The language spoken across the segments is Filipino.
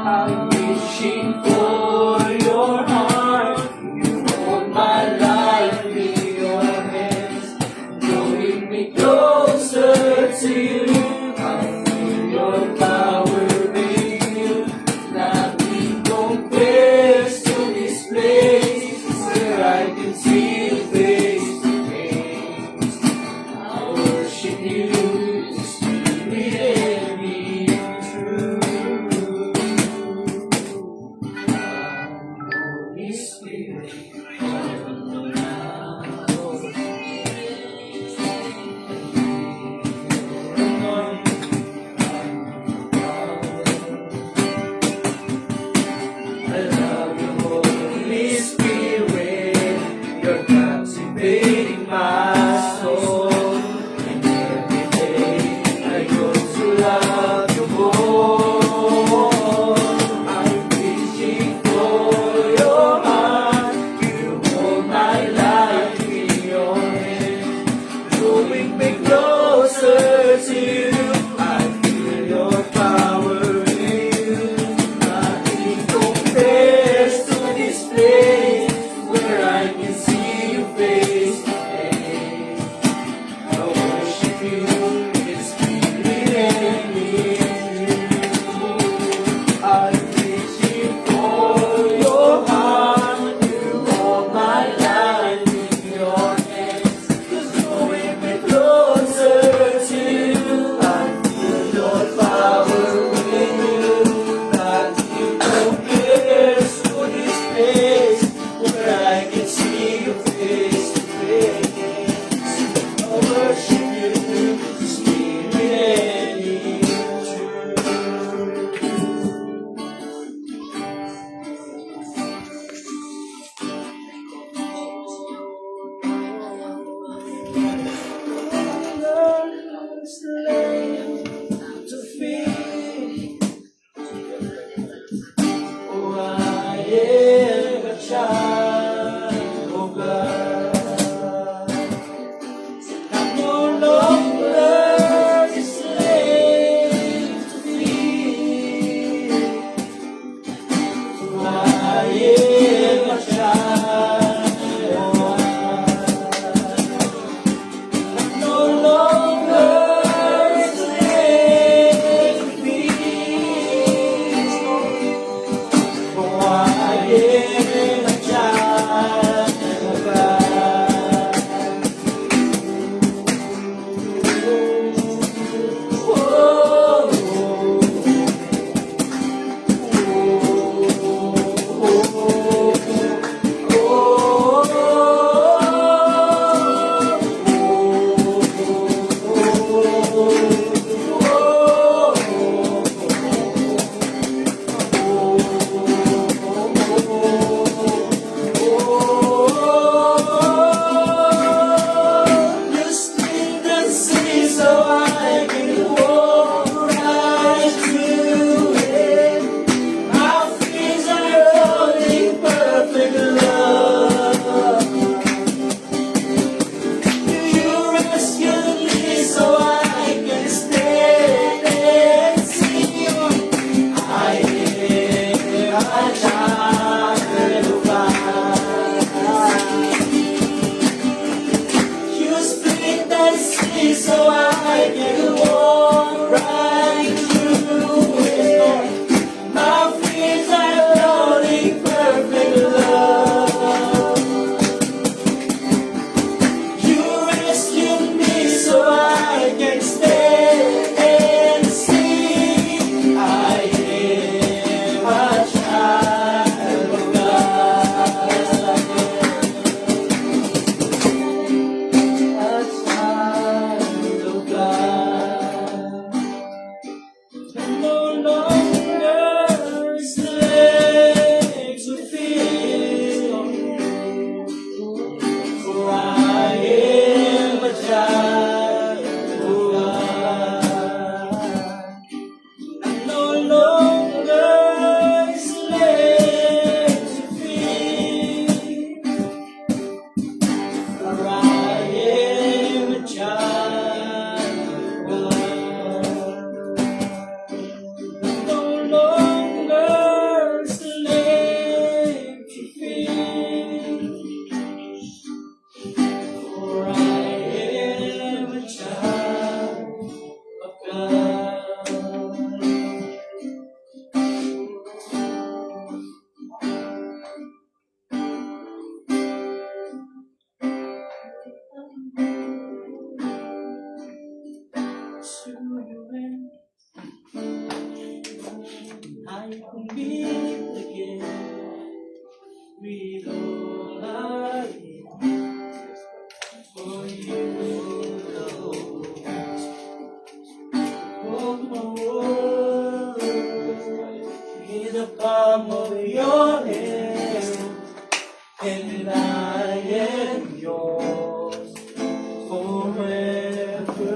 I'm reaching for your heart. You hold my life in your hands, drawing me closer to you. I feel your power reveal. Nothing compares to this place where I can see you face to face. I worship you, the Spirit and me true. meet again with all I am for you, Lord. Hold my world in the palm of your hand, and I am yours forever.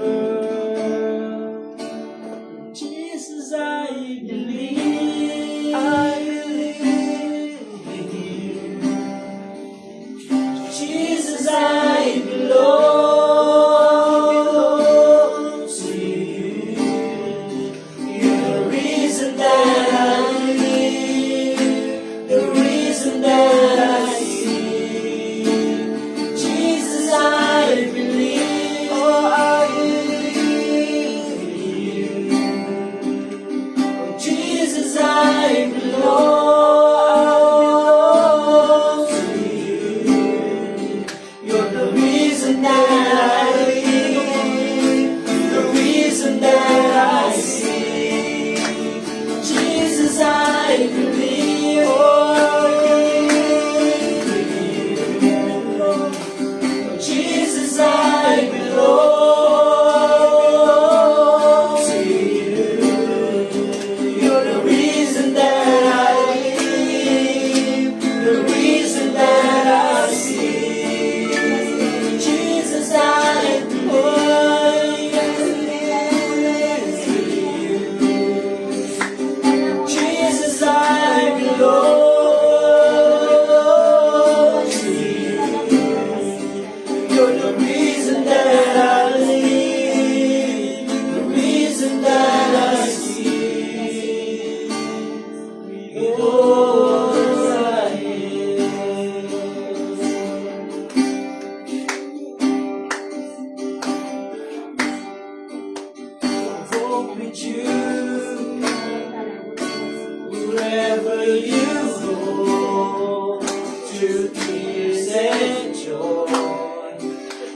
Jesus, I believe in you. Jesus, I belong to you. You're the reason that I live, the reason that I see. Jesus, I believe, oh, I believe in you. Jesus, I belong to you. You're the reason that I live, the reason that I see. Jesus, I believe, oh, Jesus, I belong to you. You're the reason that I live, the reason that I see. Jesus, I belong to you. Jesus, I belong to you. You're the reason that I live, the reason that I see. Oh, I walk with you wherever you go, to peace and joy.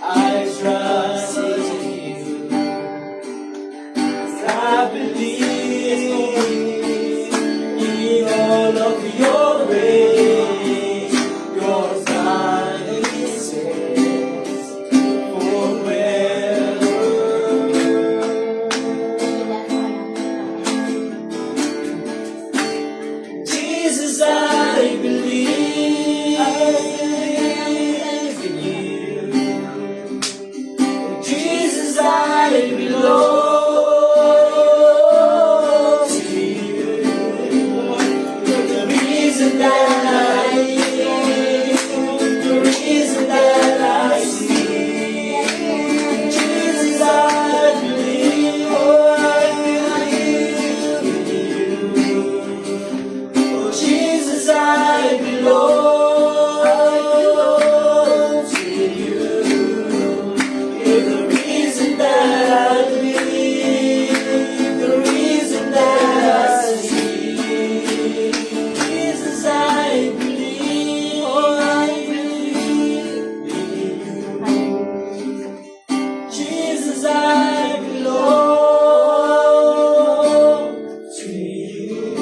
I trust in you. I believe in all of your ways. Your guidance is forever. Jesus, I believe in you. Jesus, I belong to you. You're the reason that I live, the reason that I see. Jesus, I believe, oh, I believe in you. Oh, Jesus, I belong to you. You're the reason that I live, the reason that I see. Jesus, I believe, oh, I believe in you. Jesus, I belong to you.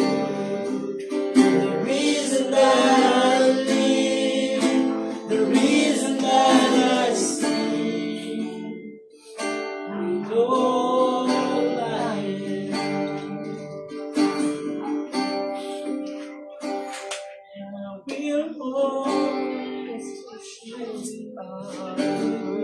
You're the reason that I live, the reason that I see. All I am, and I will always worship you. I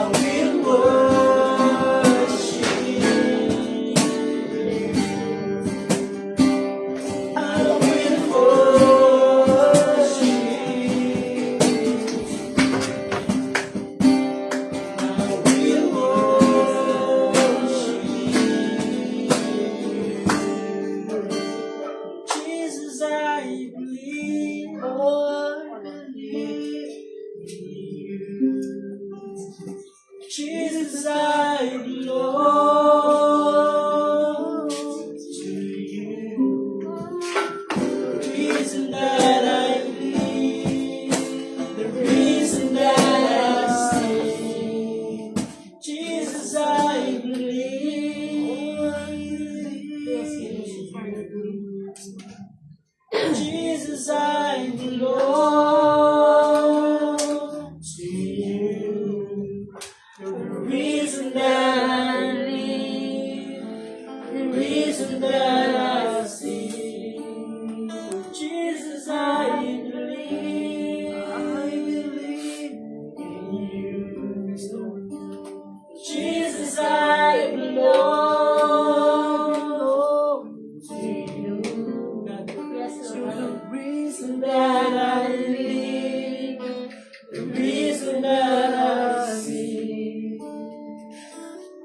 will worship the reason that I sing. Jesus, I believe in you. Jesus, I belong to you. So the reason that I live, the reason that I sing,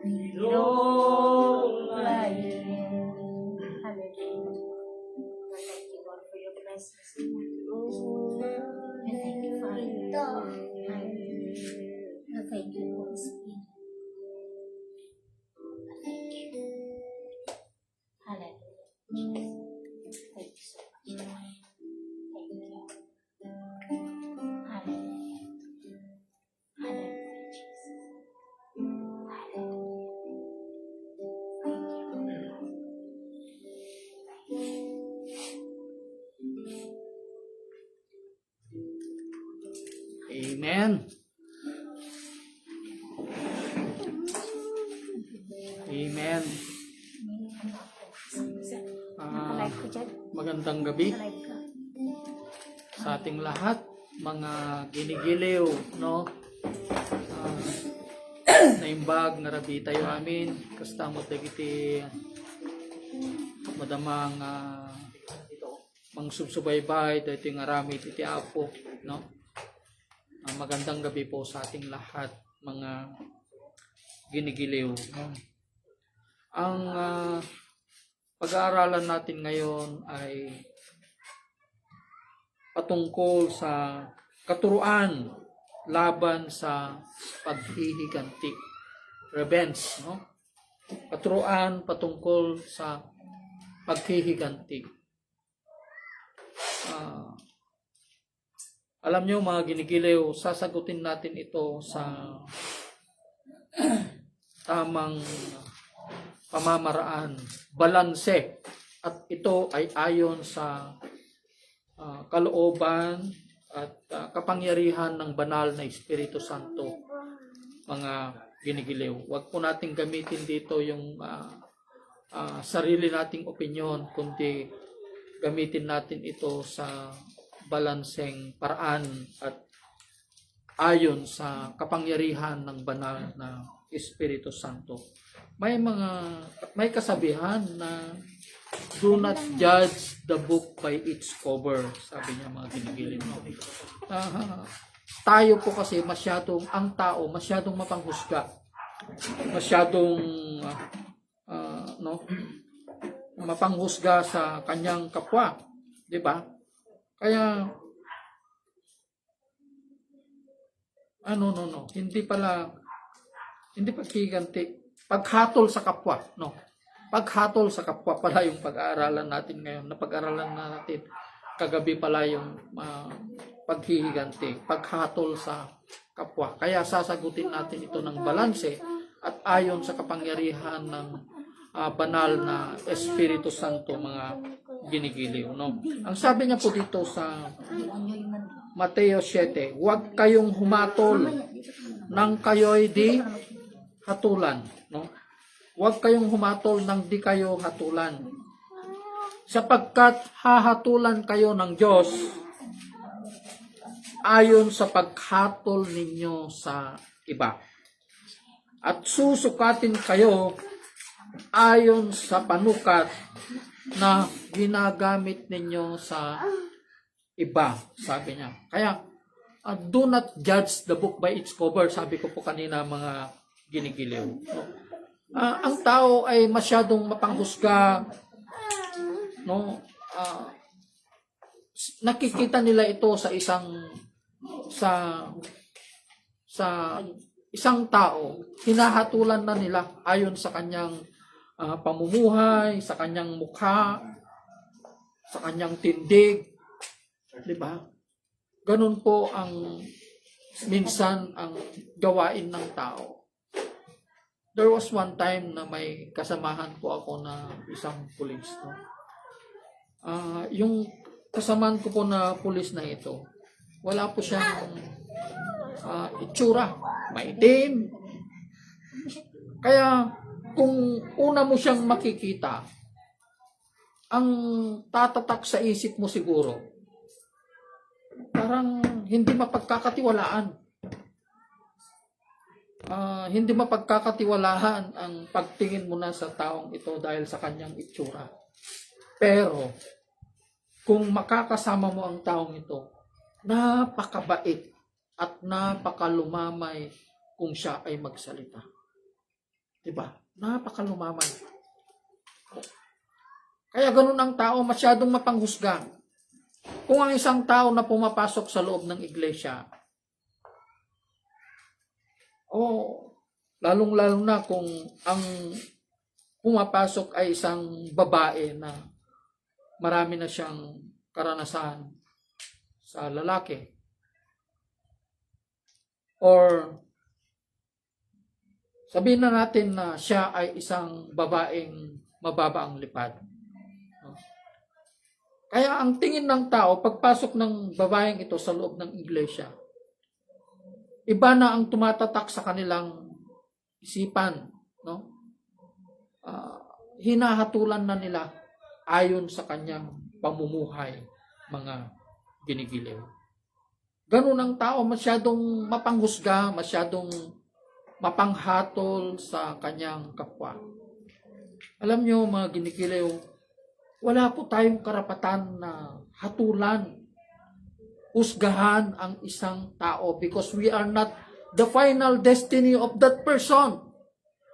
with all I am. Hallelujah. We thank you, Lord, for your blessings. We thank you, Father. Hallelujah. We thank you, Holy Spirit. We thank you. Hallelujah. Jesus. Thank you so much, Lord. Thank you. Hallelujah. Hallelujah, Jesus. Hallelujah. Thank Amen. Amen. Naka-live ko dyan. Magandang gabi Naka-live ka. sa ating lahat, mga ginigiliw, no? Naimbag nga rabi tayo amin, kastamot dagiti madamang mang subsubaybay dito yung aramid iti Apo, no? Magandang gabi po sa ating lahat, mga ginigiliw, no? Ang pag-aaralan natin ngayon ay patungkol sa katuruan laban sa paghihiganti, revenge, no? Katuruan patungkol sa paghihiganti. Alam nyo mga ginigiliw, sasagutin natin ito sa tamang pamamaraan, balanse, at ito ay ayon sa kalooban at kapangyarihan ng banal na Espiritu Santo, mga ginigiliw. Huwag po nating gamitin dito yung sarili nating opinyon, kundi gamitin natin ito sa balanseng paraan at ayon sa kapangyarihan ng banal na Espiritu Santo. May kasabihan na do not judge the book by its cover, sabi niya mga ginigiliw. Tayo po kasi ang tao masyadong mapanghusga, masyadong mapanghusga sa kanyang kapwa, di ba? Kaya hindi paghiganti, paghatol sa kapwa, no? Paghatol sa kapwa pala yung pag-aaralan natin ngayon. Napag-aaralan na natin kagabi pala yung paghihiganti, paghatol sa kapwa. Kaya sasagutin natin ito ng balanse at ayon sa kapangyarihan ng banal na Espiritu Santo, mga ginigiliw, no? Ang sabi niya po dito sa Mateo 7, huwag kayong humatol nang kayo'y di hatulan, no? Huwag kayong humatol nang di kayo hatulan, sapagkat hahatulan kayo ng Diyos ayon sa paghatol ninyo sa iba, at susukatin kayo ayon sa panukat na ginagamit ninyo sa iba, sabi niya. Kaya do not judge the book by its cover, sabi ko po kanina, mga ginigiliw. Ang tao ay masyadong mapanghusga, no? Nakikita nila ito sa isang tao, hinahatulan na nila ayon sa kanyang pamumuhay, sa kanyang mukha, sa kanyang tindig, di ba? Ganun po ang minsan ang gawain ng tao. There was one time na may kasamahan po ako na isang pulis, no? Yung kasamahan ko po na pulis na ito, wala po siyang itsura, maitim. Kaya kung una mo siyang makikita, ang tatatak sa isip mo siguro, parang hindi mapagkakatiwalaan. Hindi mapagkakatiwalaan ang pagtingin mo na sa taong ito dahil sa kanyang itsura. Pero, kung makakasama mo ang taong ito, napakabait at napakalumamay kung siya ay magsalita. Diba? Napakalumamay. Kaya ganun ang tao, masyadong mapanghusga. Kung ang isang tao na pumapasok sa loob ng iglesia, lalong-lalo na kung ang pumapasok ay isang babae na marami na siyang karanasan sa lalaki. Or sabihin na natin na siya ay isang babaeng mababa ang lipad. Kaya ang tingin ng tao, pagpasok ng babaeng ito sa loob ng iglesia, iba na ang tumatatak sa kanilang isipan. No? Hinahatulan na nila ayon sa kanyang pamumuhay, mga ginigiliw. Ganun ang tao, masyadong mapanghusga, masyadong mapanghatol sa kanyang kapwa. Alam nyo, mga ginigiliw, wala po tayong karapatan na hatulan, husgahan ang isang tao because we are not the final destiny of that person.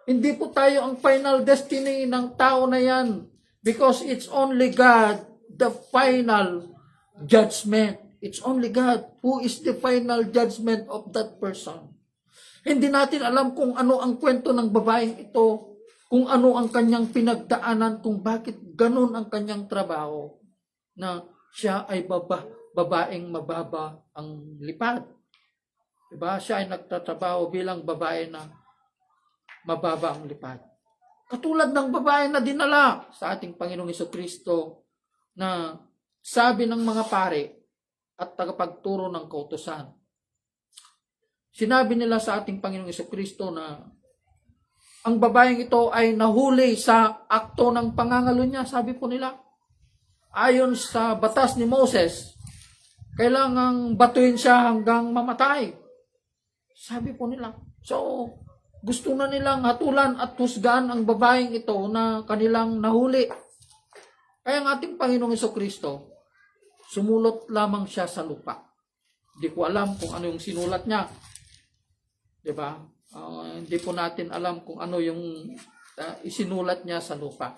Hindi po tayo ang final destiny ng tao na yan because it's only God, the final judgment. It's only God who is the final judgment of that person. Hindi natin alam kung ano ang kwento ng babaeng ito, kung ano ang kanyang pinagdaanan, kung bakit ganun ang kanyang trabaho, na siya ay babaeng mababa ang lipad. Diba? Siya ay nagtatrabaho bilang babae na mababa ang lipad. Katulad ng babae na dinala sa ating Panginoong Jesucristo na sabi ng mga pare at tagapagturo ng kautusan. Sinabi nila sa ating Panginoong Jesucristo na ang babaeng ito ay nahuli sa akto ng pangangalo niya. Sabi po nila, ayon sa batas ni Moses, kailangang batuin siya hanggang mamatay. Sabi po nila. So, gusto na nilang hatulan at husgaan ang babaeng ito na kanilang nahuli. Kaya ang ating Panginoong Jesucristo, sumulot lamang siya sa lupa. Hindi ko alam kung ano yung sinulat niya. Diba? Hindi po natin alam kung ano yung isinulat niya sa lupa.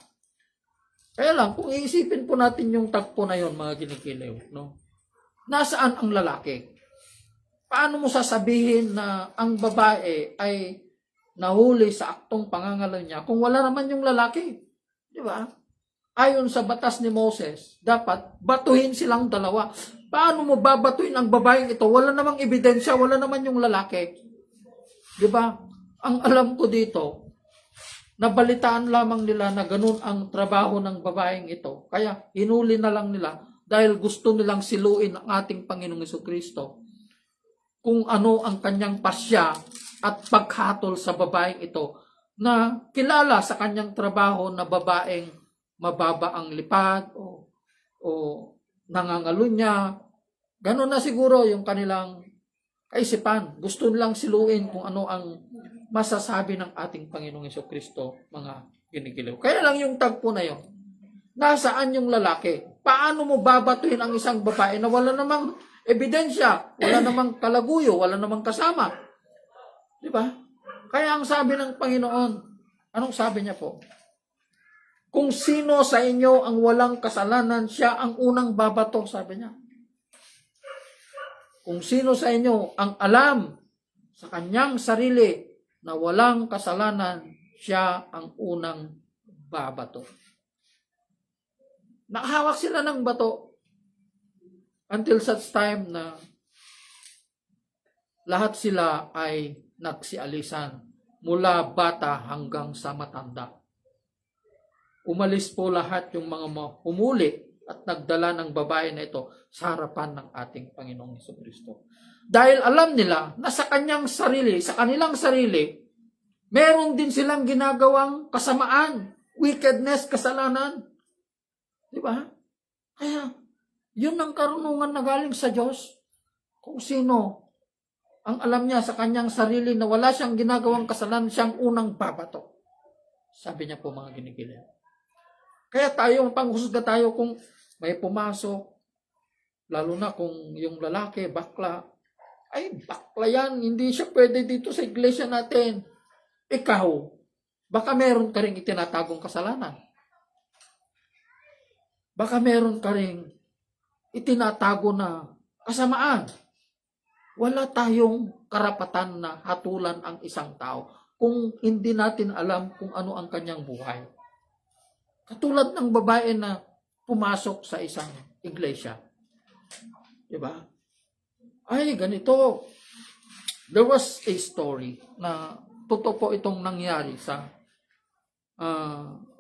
Kaya lang, kung iisipin po natin yung tagpo na yon, mga ginigiliw, no? Nasaan ang lalaki? Paano mo sasabihin na ang babae ay nahuli sa aktong pangangalo niya kung wala naman yung lalaki? Di ba? Ayon sa batas ni Moses, dapat batuhin silang dalawa. Paano mo babatuhin ang babaeng ito? Wala namang ebidensya, wala naman yung lalaki. Di ba? Ang alam ko dito, nabalitaan lamang nila na ganun ang trabaho ng babaeng ito. Kaya hinuli na lang nila dahil gusto nilang siluin ang ating Panginoong Jesucristo kung ano ang kanyang pasya at paghatol sa babaeng ito na kilala sa kanyang trabaho na babaeng mababa ang lipad o nangangalo niya. Ganun na siguro yung kanilang kaisipan. Gusto nilang siluin kung ano ang masasabi ng ating Panginoong Jesucristo, mga ginigiliw. Kaya lang yung tagpo na yun. Nasaan yung lalaki? Paano mo babatuhin ang isang babae na wala namang ebidensya, wala namang kalaguyo, wala namang kasama? Di ba? Kaya ang sabi ng Panginoon, anong sabi niya po? Kung sino sa inyo ang walang kasalanan, siya ang unang babato, sabi niya. Kung sino sa inyo ang alam sa kanyang sarili na walang kasalanan, siya ang unang babato. Nakahawak sila ng bato until such time na lahat sila ay nagsialisan mula bata hanggang sa matanda. Umalis po lahat yung mga humuli at nagdala ng babae na ito sa harapan ng ating Panginoong Jesucristo. Dahil alam nila na sa kanilang sarili, Meron din silang ginagawang kasamaan, wickedness, kasalanan. Di ba? Kaya, yun ang karunungan na galing sa Diyos. Kung sino ang alam niya sa kanyang sarili na wala siyang ginagawang kasalanan, siyang unang babato. Sabi niya po mga ginigiling. Kaya tayo, panghusga tayo kung may pumasok, lalo na kung yung lalaki, bakla, ay bakla yan, hindi siya pwede dito sa iglesia natin. Ikaw, baka meron ka rin itinatagong kasalanan. Baka meron ka rin itinatago na kasamaan. Wala tayong karapatan na hatulan ang isang tao kung hindi natin alam kung ano ang kanyang buhay. Katulad ng babae na pumasok sa isang iglesia. Diba? Ay, ganito. There was a story na totoo po itong nangyari sa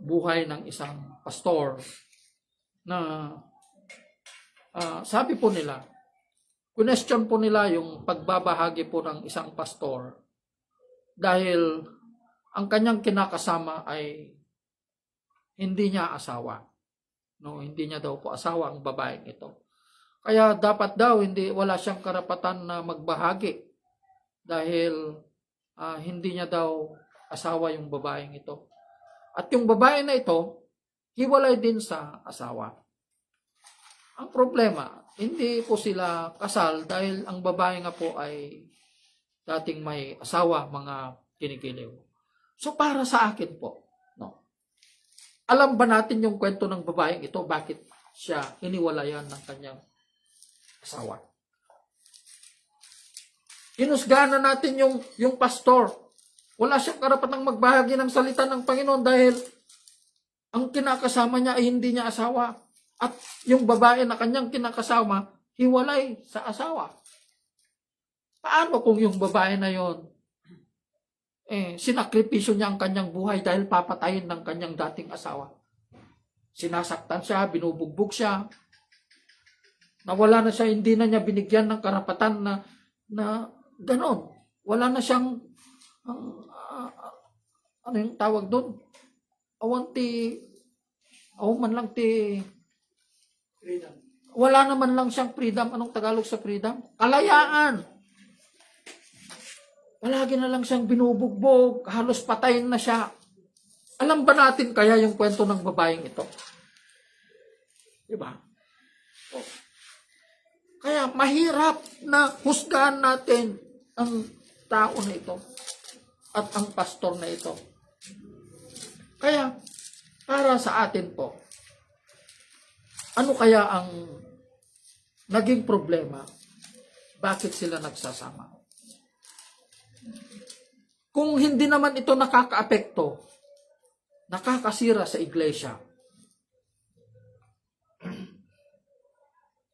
buhay ng isang pastor na sabi po nila, question po nila yung pagbabahagi po ng isang pastor dahil ang kanyang kinakasama ay hindi niya asawa. No, hindi niya daw po asawa ang babaeng ito. Kaya dapat daw wala siyang karapatan na magbahagi dahil hindi niya daw asawa yung babaeng ito. At yung babae na ito, hiwalay din sa asawa. Ang problema, hindi po sila kasal dahil ang babae nga po ay dating may asawa, mga kinigiliw. So para sa akin po, no, alam ba natin yung kwento ng babaeng ito, bakit siya hiniwalayan ng kanyang asawa? Hinusgahan na natin yung pastor. Wala siyang karapatang magbahagi ng salita ng Panginoon dahil ang kinakasama niya ay hindi niya asawa. At yung babae na kanyang kinakasama, hiwalay sa asawa. Paano kung yung babae na yon sinakripisyo niya ang kanyang buhay dahil papatayin ng kanyang dating asawa? Sinasaktan siya, binubugbog siya, nawala na siya, hindi na niya binigyan ng karapatan na ganon. Wala na siyang ano yung tawag doon? Freedom. Wala naman lang siyang freedom. Anong Tagalog sa freedom? Kalayaan. Palagi na lang siyang binubugbog, halos patayin na siya. Alam ba natin kaya yung kwento ng babaeng ito? Diba? Kaya mahirap na husgahan natin ang tao na ito at ang pastor na ito. Kaya, para sa atin po, ano kaya ang naging problema? Bakit sila nagsasama? Kung hindi naman ito nakakaapekto, nakakasira sa iglesia,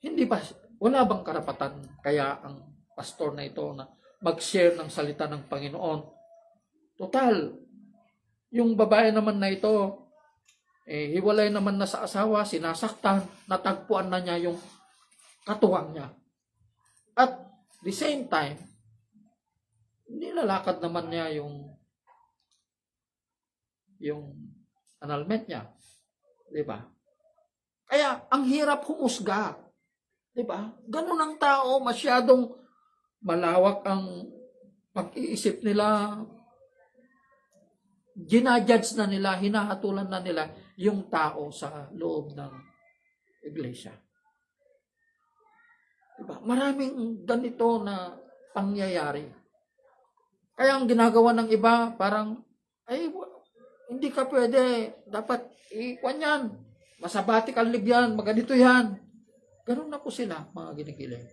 hindi ba, wala bang karapatan kaya ang pastor na ito na mag-share ng salita ng Panginoon? Total, yung babae naman na ito, hiwalay naman na sa asawa, sinasaktan, natagpuan na niya yung katuwang niya. At the same time, nilalakad naman niya yung annulment niya. Diba? Kaya, ang hirap humusga. Diba? Ganun ang tao, masyadong malawak ang pag-iisip nila, ginajudge na nila, hinahatulan na nila yung tao sa loob ng iglesia. Diba? Maraming ganito na pangyayari. Kaya ang ginagawa ng iba, parang, hindi ka pwede, dapat ikwan yan, masabatikal leave yan, maganito yan. Ganun na po sila, mga ginigiling.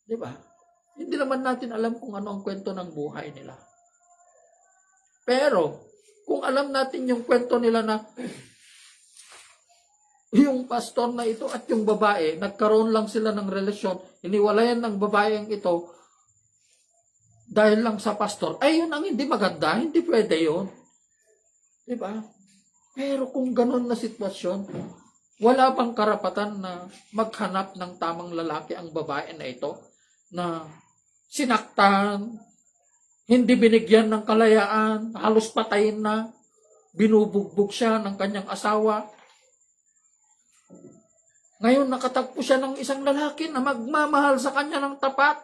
Diba? Hindi naman natin alam kung ano ang kwento ng buhay nila. Pero, kung alam natin yung kwento nila na yung pastor na ito at yung babae, nagkaroon lang sila ng relasyon, iniwalayan ng babaeng ito dahil lang sa pastor, ay yun ang hindi maganda, hindi pwede yun. Diba? Pero kung ganun na sitwasyon, wala bang karapatan na maghanap ng tamang lalaki ang babae na ito na sinaktan, hindi binigyan ng kalayaan, halos patayin na, binubugbog siya ng kanyang asawa. Ngayon nakatagpo siya ng isang lalaki na magmamahal sa kanya ng tapat,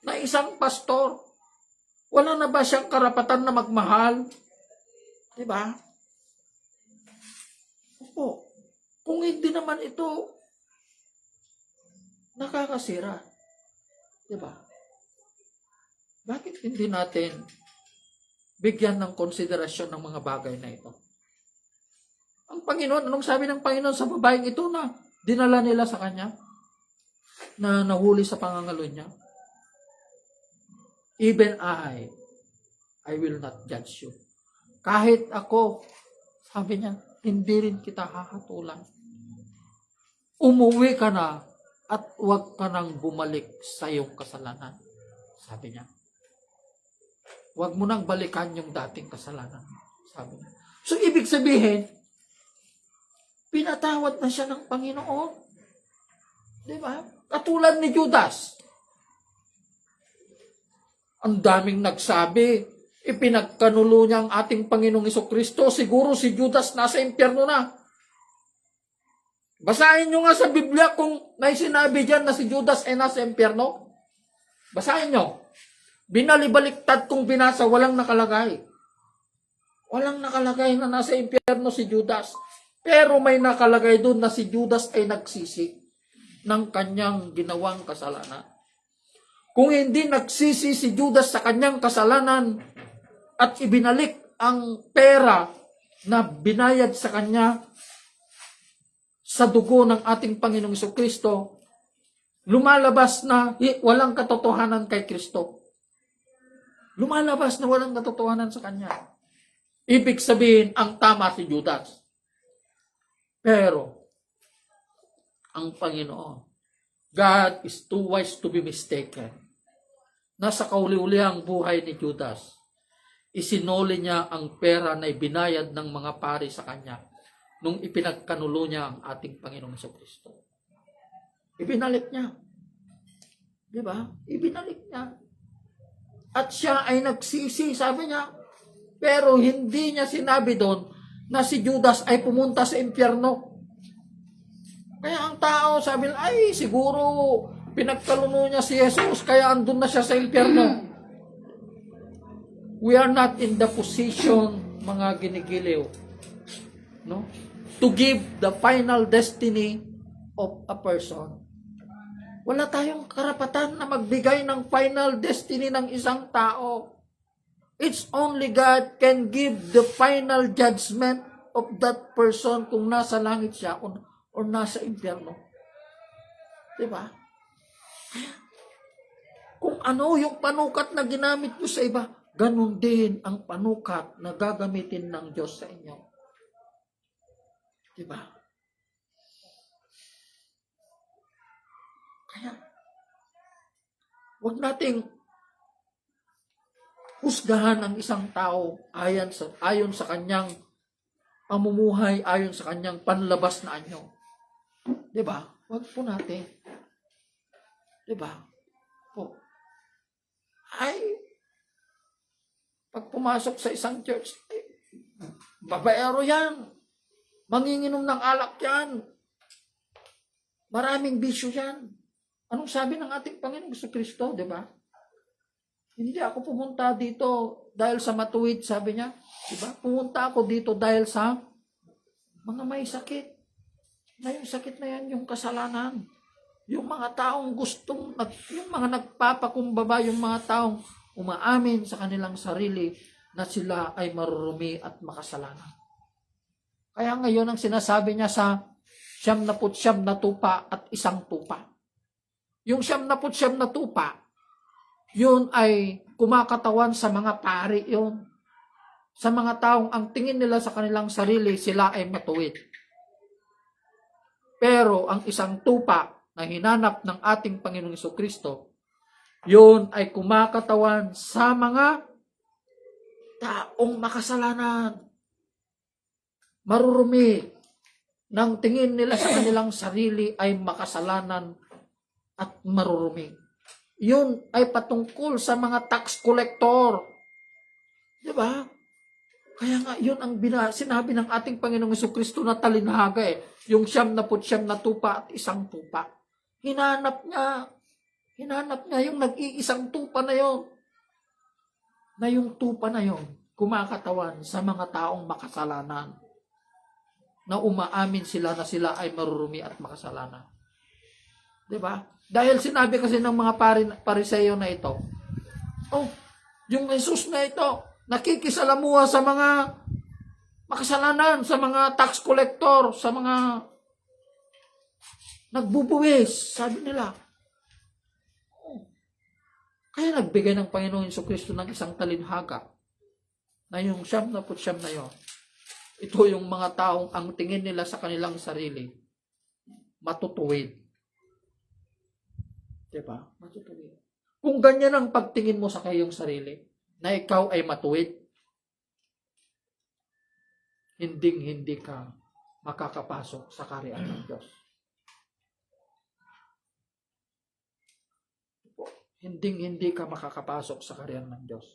na isang pastor. Wala na ba siyang karapatan na magmahal? Diba? Opo. Kung hindi naman ito nakakasira. Diba? Bakit hindi natin bigyan ng konsiderasyon ng mga bagay na ito? Ang Panginoon, anong sabi ng Panginoon sa babaeng ito na dinala nila sa kanya? Na nahuli sa pangangalo niya? Even I will not judge you. Kahit ako, sabi niya, hindi rin kita hahatulan. Umuwi ka na at huwag ka nang bumalik sa iyong kasalanan. Sabi niya. Huwag mo nang balikan yung dating kasalanan. Sabi niya. So, ibig sabihin, pinatawad na siya ng Panginoon. Di ba? Katulad ni Judas. Ang daming nagsabi, ipinagkanulo niya ang ating Panginoong Jesucristo. Siguro si Judas nasa impyerno na. Basahin nyo nga sa Biblia kung may sinabi dyan na si Judas ay nasa impyerno. Basahin nyo. Binalibaliktad kung binasa, walang nakalagay. Walang nakalagay na nasa impyerno si Judas. Pero may nakalagay doon na si Judas ay nagsisi ng kanyang ginawang kasalanan. Kung hindi nagsisi si Judas sa kanyang kasalanan at ibinalik ang pera na binayad sa kanya sa dugo ng ating Panginoong Jesucristo, lumalabas na walang katotohanan kay Kristo. Lumalabas na walang katotohanan sa kanya. Ibig sabihin, ang tama si Judas. Pero, ang Panginoon, God is too wise to be mistaken. Nasa kauli-ulihang buhay ni Judas, isinuli niya ang pera na ibinayad ng mga pari sa kanya nung ipinagkanulo niya ang ating Panginoong Jesucristo. Ibinalik niya. Di ba? Ibinalik niya. At siya ay nagsisi, sabi niya. Pero hindi niya sinabi doon na si Judas ay pumunta sa impyerno. Kaya ang tao sabi, ay siguro pinagkaluno niya si Jesus kaya andun na siya sa impyerno. We are not in the position, mga ginigiliw, no, to give the final destiny of a person. Wala tayong karapatan na magbigay ng final destiny ng isang tao. It's only God can give the final judgment of that person kung nasa langit siya or nasa impyerno. Diba? Kung ano yung panukat na ginamit nyo sa iba, ganun din ang panukat na gagamitin ng Diyos sa inyo. Diba? Kaya, huwag nating husgahan ang isang tao ayon sa kanyang pamumuhay, ayon sa kanyang panlabas na anyo. Diba? Huwag po natin. Diba? Po. Ay, pag pumasok sa isang church, babaero yan. Manginginom ng alak yan. Maraming bisyo yan. Anong sabi ng ating Panginoong Jesucristo, di ba? Hindi ako pumunta dito dahil sa matuwid, sabi niya. Di ba? Pumunta ako dito dahil sa mga may sakit. Na yung sakit na yan, yung kasalanan. Yung mga taong yung mga nagpapakumbaba, yung mga taong umaamin sa kanilang sarili na sila ay marurumi at makasalanan. Kaya ngayon ang sinasabi niya sa 99 na tupa at isang tupa. Yung 99 na tupa, yun ay kumakatawan sa mga pari yun. Sa mga taong ang tingin nila sa kanilang sarili, sila ay matuwid. Pero ang isang tupa na hinanap ng ating Panginoong Jesucristo, yun ay kumakatawan sa mga taong makasalanan. Marurumi. Nang tingin nila sa kanilang sarili ay makasalanan at marurumi. Yun ay patungkol sa mga tax collector. Di ba? Kaya nga, yun ang sinabi ng ating Panginoong Jesucristo na talinhaga eh. Yung 99 na tupa at isang tupa. Hinanap niya. Hinanap niya yung nag-iisang tupa na yon. Na yung tupa na yon, kumakatawan sa mga taong makasalanan. Na umaamin sila na sila ay marurumi at makasalanan. Diba? Dahil sinabi kasi ng mga pariseyo na ito, oh, yung Jesus na ito, nakikisalamuha sa mga makasalanan, sa mga tax collector, sa mga nagbubuwis, sabi nila. Kaya nagbigay ng Panginoong Jesucristo ng isang talinhaga na yung 99 na yon. Ito yung mga taong ang tingin nila sa kanilang sarili, matutuwid. Diba? Matutuwid. Kung ganyan ang pagtingin mo sa kayong sarili, na ikaw ay matuwid, hindi ka makakapasok sa kaharian ng Diyos. Hindi ka makakapasok sa kaharian ng Diyos.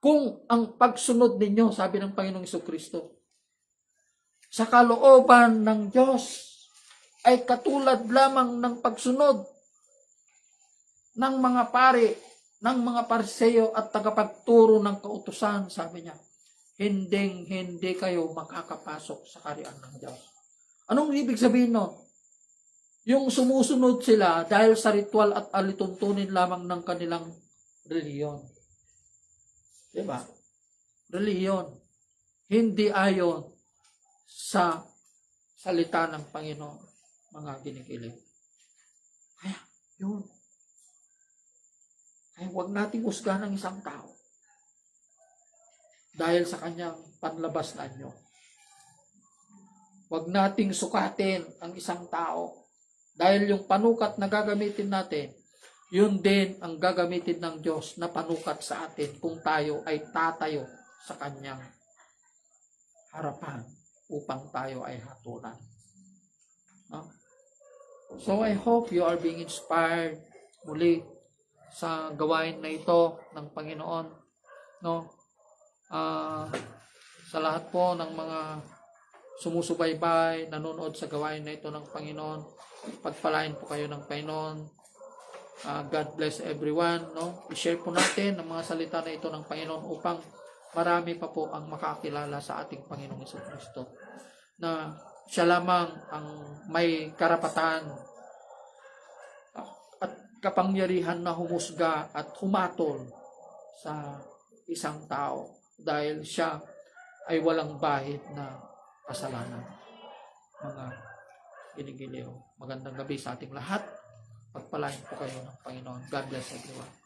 Kung ang pagsunod ninyo, sabi ng Panginoong Jesucristo, sa kalooban ng Diyos ay katulad lamang ng pagsunod ng mga pari, ng mga parseyo at tagapagturo ng kautusan, sabi niya, hindi kayo makakapasok sa kaharian ng Diyos. Anong ibig sabihin no? Yung sumusunod sila dahil sa ritual at alituntunin lamang ng kanilang reliyon. Diba? Reliyon. Hindi ayon sa salita ng Panginoon, mga ginikilig. Kaya, yun. Kaya huwag nating husgahan ng isang tao dahil sa kanyang panlabas na anyo. Huwag nating sukatin ang isang tao dahil yung panukat na gagamitin natin, yun din ang gagamitin ng Diyos na panukat sa atin kung tayo ay tatayo sa kanyang harapan upang tayo ay hatulan. No? So I hope you are being inspired muli sa gawain na ito ng Panginoon. No? Sa lahat po ng mga sumusubaybay, nanonood sa gawain na ito ng Panginoon, pagpalain po kayo ng Panginoon. God bless everyone. No? I-share po natin ang mga salita na ito ng Panginoon upang marami pa po ang makakilala sa ating Panginoong Jesucristo. Na siya lamang ang may karapatan at kapangyarihan na humusga at humatol sa isang tao dahil siya ay walang bahid na kasalanan. Mga ginigiliw. Magandang gabi sa ating lahat. Pagpalain po kayo ng Panginoon. God bless everyone.